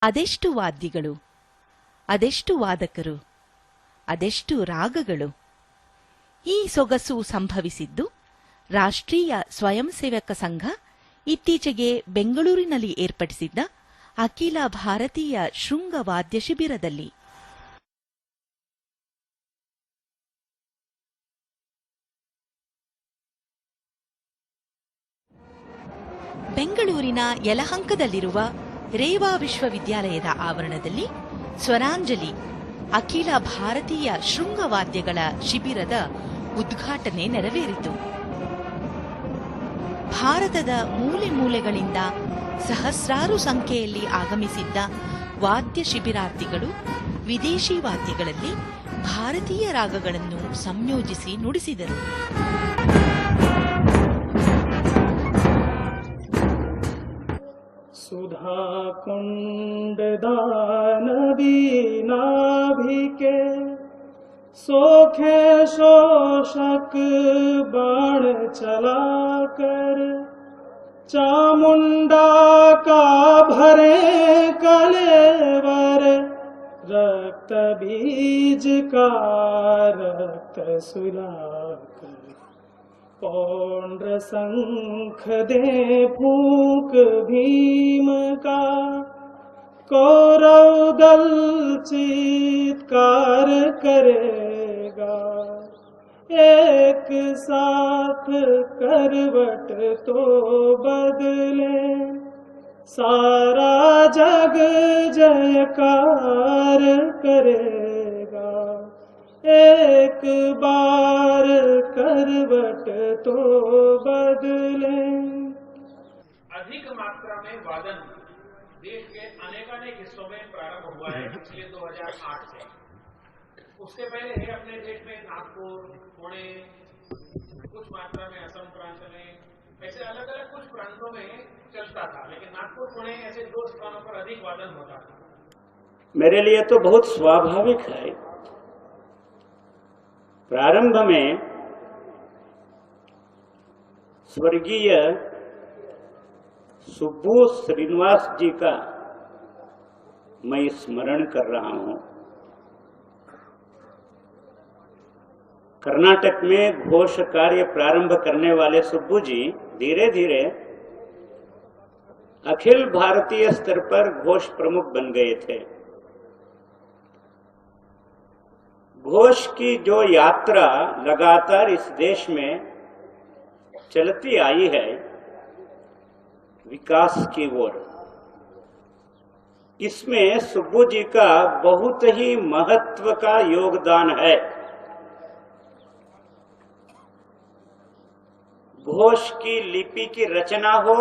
ಅದೆಷ್ಟು ವಾದ್ಯಗಳು, ಅದೆಷ್ಟು ವಾದಕರು, ಅದೆಷ್ಟು ರಾಗಗಳು. ಈ ಸೊಗಸು ಸಂಭವಿಸಿದ್ದು ರಾಷ್ಟ್ರೀಯ ಸ್ವಯಂ ಸೇವಕ ಸಂಘ ಇತ್ತೀಚೆಗೆ ಬೆಂಗಳೂರಿನಲ್ಲಿ ಏರ್ಪಡಿಸಿದ್ದ ಅಖಿಲ ಭಾರತೀಯ ಶೃಂಗವಾದ್ಯ ಶಿಬಿರದಲ್ಲಿ. ಬೆಂಗಳೂರಿನ ಯಲಹಂಕದಲ್ಲಿರುವ ರೇವಾ ವಿಶ್ವವಿದ್ಯಾಲಯದ ಆವರಣದಲ್ಲಿ ಸ್ವರಾಂಜಲಿ ಅಖಿಲ ಭಾರತೀಯ ಶೃಂಗವಾದ್ಯಗಳ ಶಿಬಿರದ ಉದ್ಘಾಟನೆ ನೆರವೇರಿತು. ಭಾರತದ ಮೂಲೆ ಮೂಲೆಗಳಿಂದ ಸಹಸ್ರಾರು ಸಂಖ್ಯೆಯಲ್ಲಿ ಆಗಮಿಸಿದ್ದ ವಾದ್ಯ ಶಿಬಿರಾರ್ಥಿಗಳು ವಿದೇಶಿ ವಾದ್ಯಗಳಲ್ಲಿ ಭಾರತೀಯ ರಾಗಗಳನ್ನು ಸಂಯೋಜಿಸಿ ನುಡಿಸಿದರು. सुधा कुंड दानवी नाभिके सोखे शोषक बाण चलाकर चामुंडा का भरे कलेवर रक्त बीज का रक्त सुलाकर पौंड्र शंख दे फूंक भीम का कौरव दल चीत्कार करेगा एक साथ करवट तो बदले सारा जग जयकार करेगा एक बार करवट तो बदले। अधिक मात्रा में वादन देश के अनेकानेक हिस्सों में प्रारंभ हुआ है पिछले 2008 से। उसके पहले है अपने देश में नागपुर, पुणे, कुछ मात्रा में असम प्रांत में, ऐसे अलग अलग कुछ प्रांतों में चलता था, लेकिन नागपुर, पुणे ऐसे 2 स्थानों पर अधिक वादन होता था। मेरे लिए तो बहुत स्वाभाविक है। प्रारंभ में स्वर्गीय सुब्बू श्रीनिवास जी का मैं स्मरण कर रहा हूं। कर्नाटक में घोष कार्य प्रारंभ करने वाले सुब्बू जी धीरे धीरे अखिल भारतीय स्तर पर घोष प्रमुख बन गए थे। घोष की जो यात्रा लगातार इस देश में चलती आई है विकास की ओर, इसमें सुब्बू जी का बहुत ही महत्व का योगदान है। घोष की लिपि की रचना हो,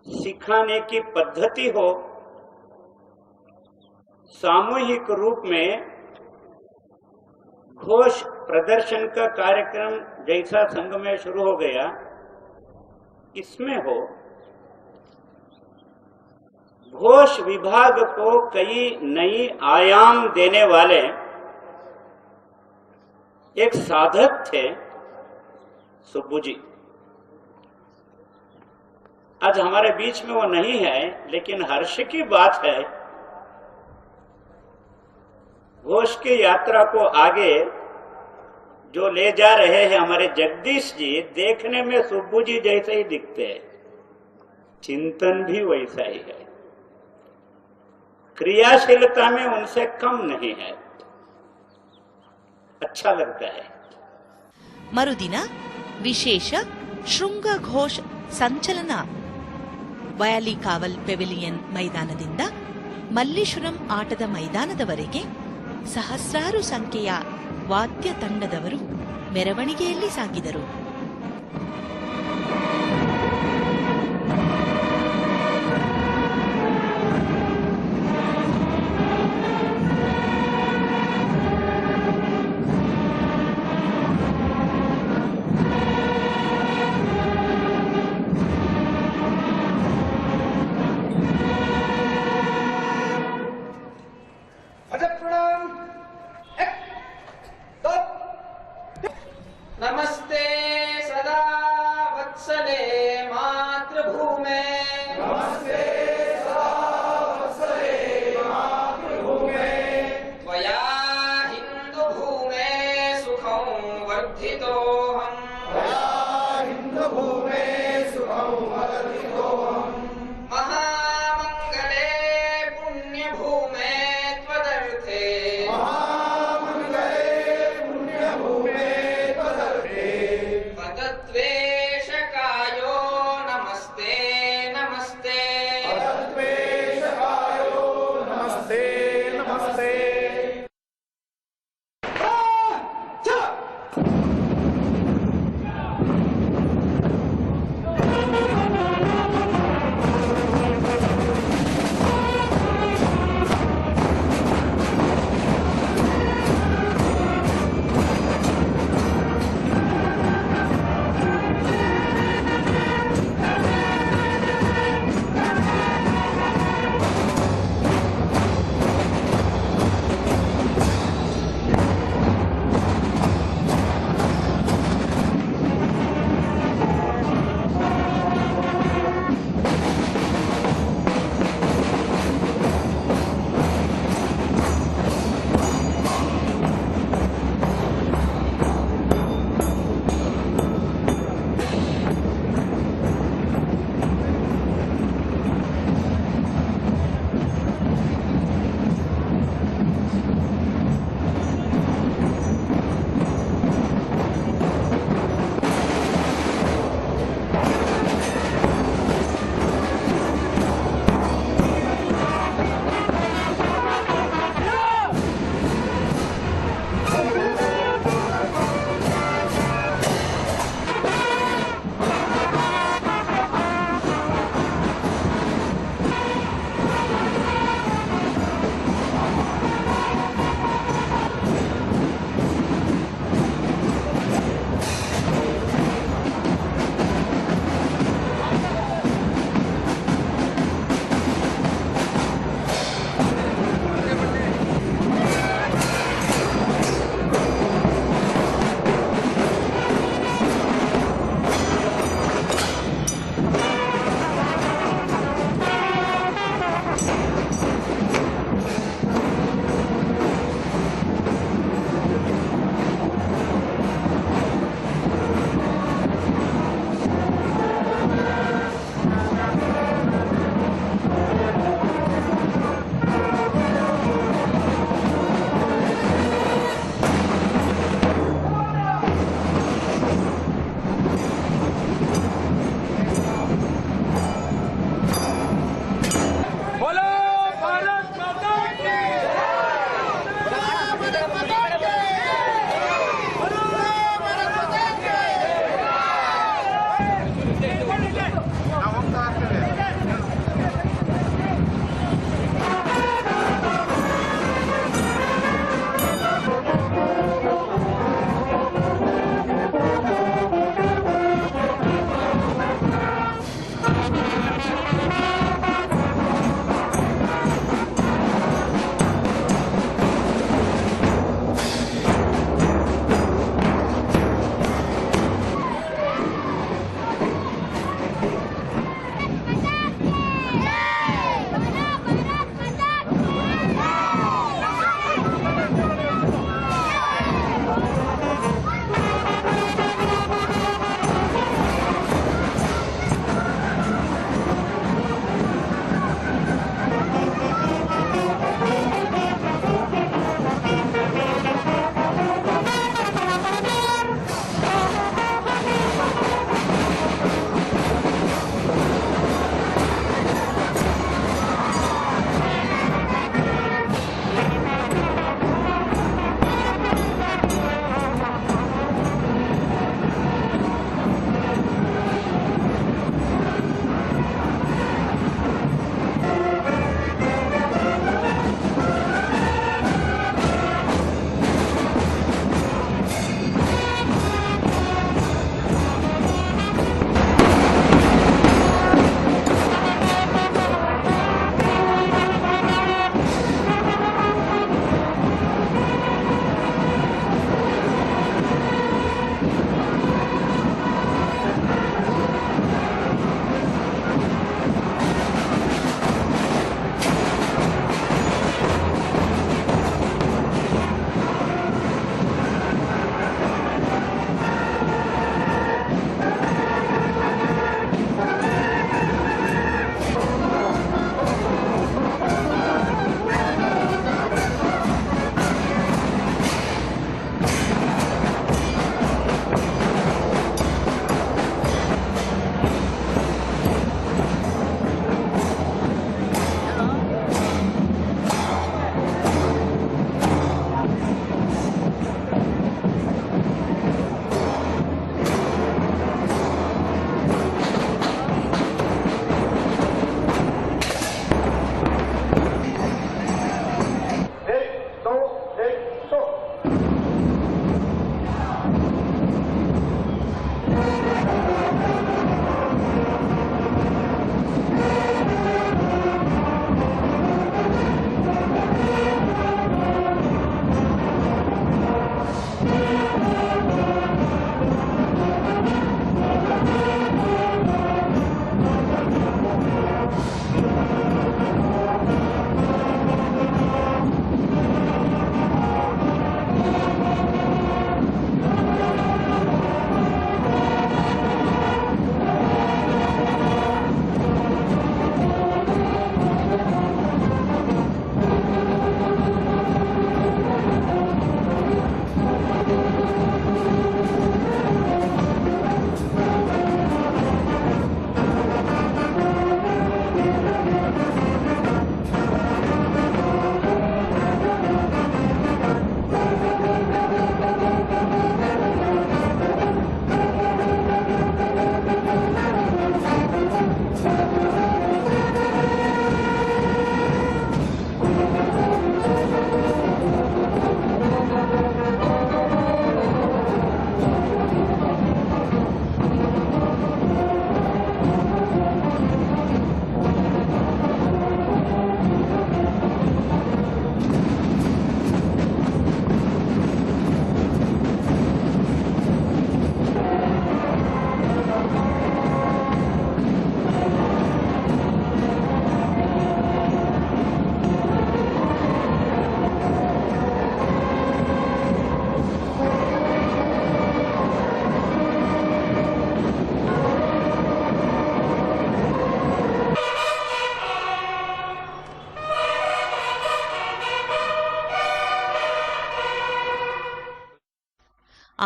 सिखाने की पद्धति हो, सामूहिक रूप में घोष प्रदर्शन का कार्यक्रम जैसा संघ में शुरू हो गया, इसमें हो, घोष विभाग को कई नई आयाम देने वाले एक साधक थे सुब्बू जी। आज हमारे बीच में वो नहीं है, लेकिन हर्ष की बात है घोष की यात्रा को आगे जो ले जा रहे हैं हमारे जगदीश जी, देखने में सुब्बू जी जैसे ही दिखते हैं, चिंतन भी वैसा ही है, क्रियाशीलता में उनसे कम नहीं है। अच्छा लगता है। ಮರುದಿನ ವಿಶೇಷ ಶೃಂಗ ಘೋಷ್ ಸಂಚಲನ ವಯಾಲಿಕಾವಲ್ ಪೆವಿಲಿಯನ್ ಮೈದಾನದಿಂದ ಮಲ್ಲೇಶ್ವರಂ ಆಟದ ಮೈದಾನದವರೆಗೆ ಸಹಸ್ರಾರು ಸಂಖ್ಯೆಯ ವಾದ್ಯ ತಂಡದವರು ಮೆರವಣಿಗೆಯಲ್ಲಿ ಸಾಗಿದರು. नमस्ते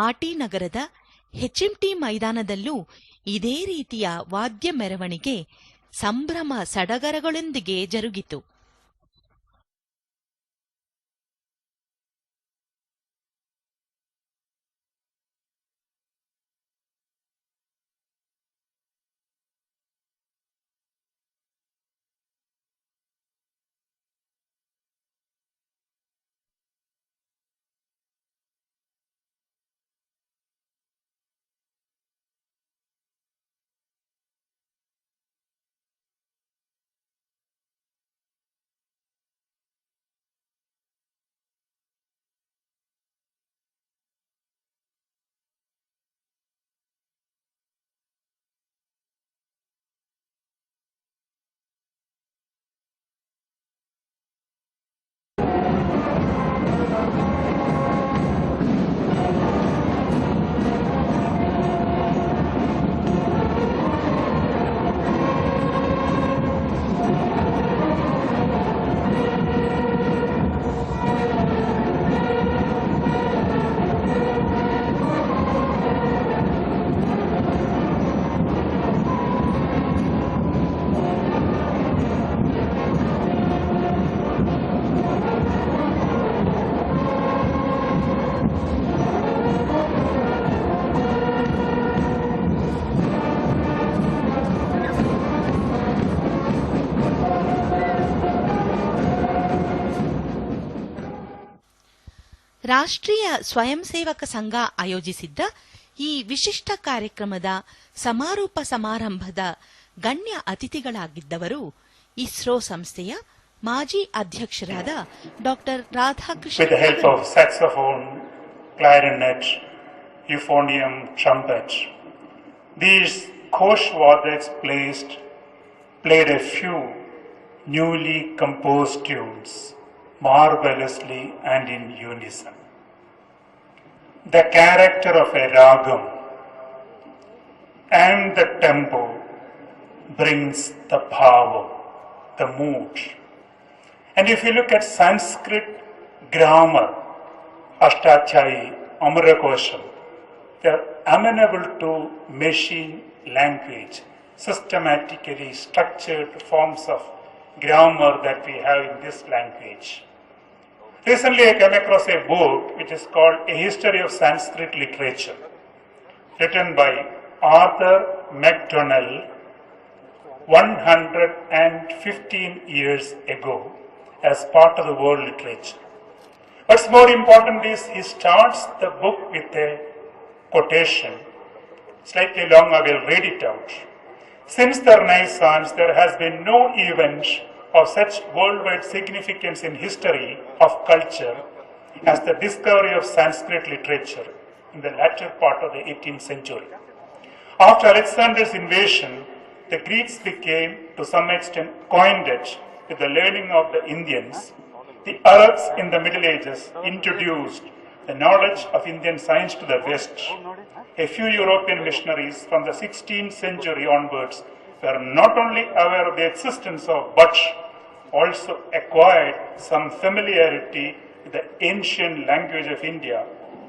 ಆಟಿ ನಗರದ ಹೆಚ್ಎಂಟಿ ಮೈದಾನದಲ್ಲೂ ಇದೇ ರೀತಿಯ ವಾದ್ಯ ಮೆರವಣಿಗೆ ಸಂಭ್ರಮ ಸಡಗರಗಳೊಂದಿಗೆ ಜರುಗಿತು. ರಾಷ್ಟ್ರೀಯ ಸ್ವಯಂ ಸೇವಕ ಸಂಘ ಆಯೋಜಿಸಿದ್ದ ಈ ವಿಶಿಷ್ಟ ಕಾರ್ಯಕ್ರಮದ ಸಮಾರೋಪ ಸಮಾರಂಭದ ಗಣ್ಯ ಅತಿಥಿಗಳಾಗಿದ್ದವರು ಇಸ್ರೋ ಸಂಸ್ಥೆಯ ಮಾಜಿ ಅಧ್ಯಕ್ಷರಾದ doctor Radhakrishna. With the help of saxophone, clarinet, euphonium, trumpet, these Kosh Vardaks played a few newly composed tunes marvelously and in unison. The character of a ragam and the tempo brings the bhava, the mood. And if you look at Sanskrit grammar, Ashtadhyayi, Amarakosham, they are amenable to machine language, systematically structured forms of grammar that we have in this language. Recently I came across a book which is called A History of Sanskrit Literature, written by Arthur MacDonald 115 years ago as part of the world literature. What's more important is he starts the book with a quotation, slightly long, I will read it out. Since the Renaissance, there has been no event of such worldwide significance in history of culture as the discovery of Sanskrit literature in the latter part of the 18th century. After Alexander's invasion, the Greeks became, to some extent, coined with the learning of the Indians. The Arabs in the Middle Ages introduced the knowledge of Indian science to the West. A few European missionaries from the 16th century onwards were not only aware of the existence of but also acquired some familiarity with the ancient language of India,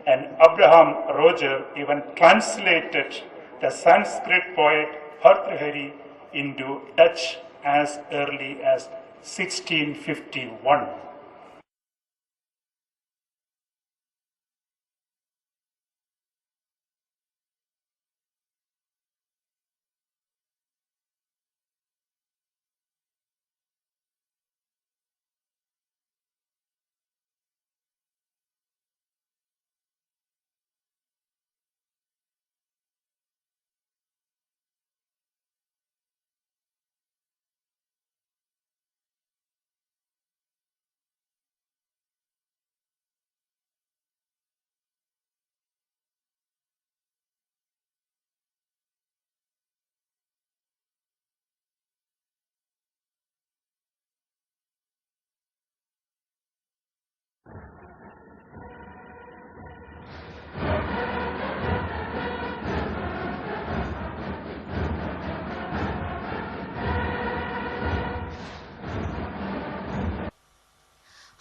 and Abraham Roger even translated the Sanskrit poet Bhartrihari into Dutch as early as 1651.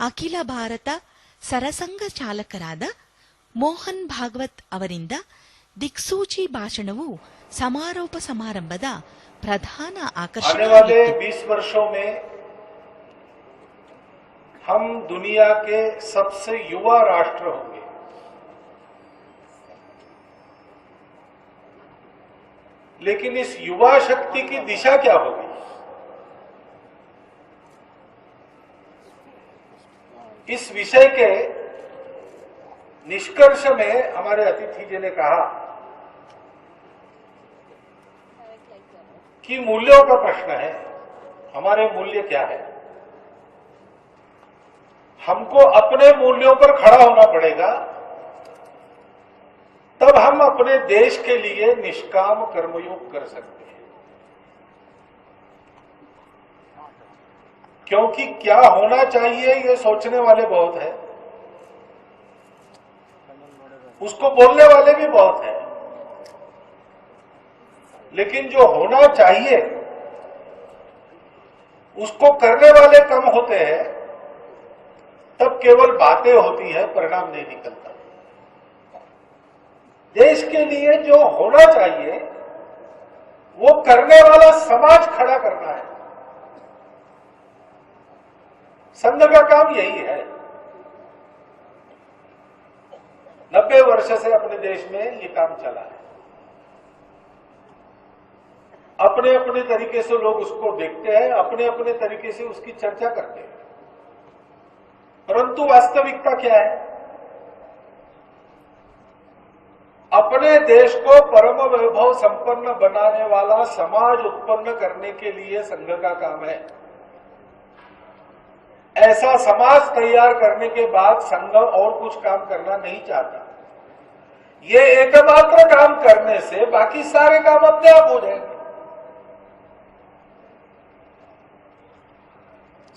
ಅಖಿಲ ಭಾರತ ಸರಸಂಘ ಚಾಲಕರಾದ ಮೋಹನ್ ಭಾಗವತ್ ಅವರಿಂದ ದಿಕ್ಸೂಚಿ ಭಾಷಣವು ಸಮಾರೋಪ ಸಮಾರಂಭದ ಪ್ರಧಾನ आने वाले ಆಕರ್ಷಣೆಯಾಗಿತ್ತು. 20 वर्षों में हम दुनिया के सबसे युवा राष्ट्र होंगे। लेकिन इस युवा शक्ति की दिशा क्या होगी? इस विषय के निष्कर्ष में हमारे अतिथि जी ने कहा कि मूल्यों का प्रश्न है। हमारे मूल्य क्या है? हमको अपने मूल्यों पर खड़ा होना पड़ेगा, तब हम अपने देश के लिए निष्काम कर्मयोग कर सकते हैं। क्योंकि क्या होना चाहिए ये सोचने वाले बहुत हैं, उसको बोलने वाले भी बहुत हैं, लेकिन जो होना चाहिए उसको करने वाले कम होते हैं, तब केवल बातें होती है, परिणाम नहीं निकलता। देश के लिए जो होना चाहिए वो करने वाला समाज खड़ा करना है। संघ का काम यही है। 90 वर्ष से अपने देश में ये काम चला है। अपने अपने तरीके से लोग उसको देखते हैं, अपने अपने तरीके से उसकी चर्चा करते हैं, परंतु वास्तविकता क्या है? अपने देश को परम वैभव संपन्न बनाने वाला समाज उत्पन्न करने के लिए संघ का काम है। ऐसा समाज तैयार करने के बाद संघ और कुछ काम करना नहीं चाहता। ये एकमात्र काम करने से बाकी सारे काम अपने आप हो जाएंगे।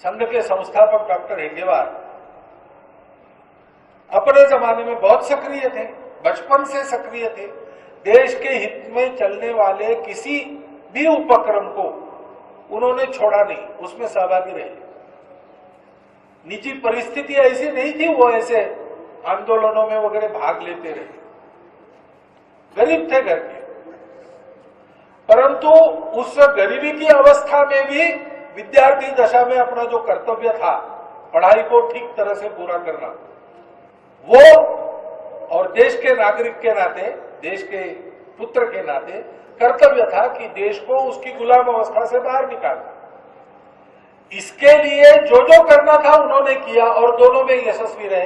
संघ के संस्थापक डॉक्टर हेडगेवार अपने जमाने में बहुत सक्रिय थे, बचपन से सक्रिय थे। देश के हित में चलने वाले किसी भी उपक्रम को उन्होंने छोड़ा नहीं, उसमें सहभागी रहे। निजी परिस्थिति ऐसी नहीं थी, वो ऐसे आंदोलनों में वगैरह भाग लेते रहे। गरीब थे घर के, परंतु उस गरीबी की अवस्था में भी विद्यार्थी दशा में अपना जो कर्तव्य था, पढ़ाई को ठीक तरह से पूरा करना, वो और देश के नागरिक के नाते, देश के पुत्र के नाते कर्तव्य था कि देश को उसकी गुलाम अवस्था से बाहर निकालना। इसके लिए जो जो करना था उन्होंने किया और दोनों में यशस्वी रहे।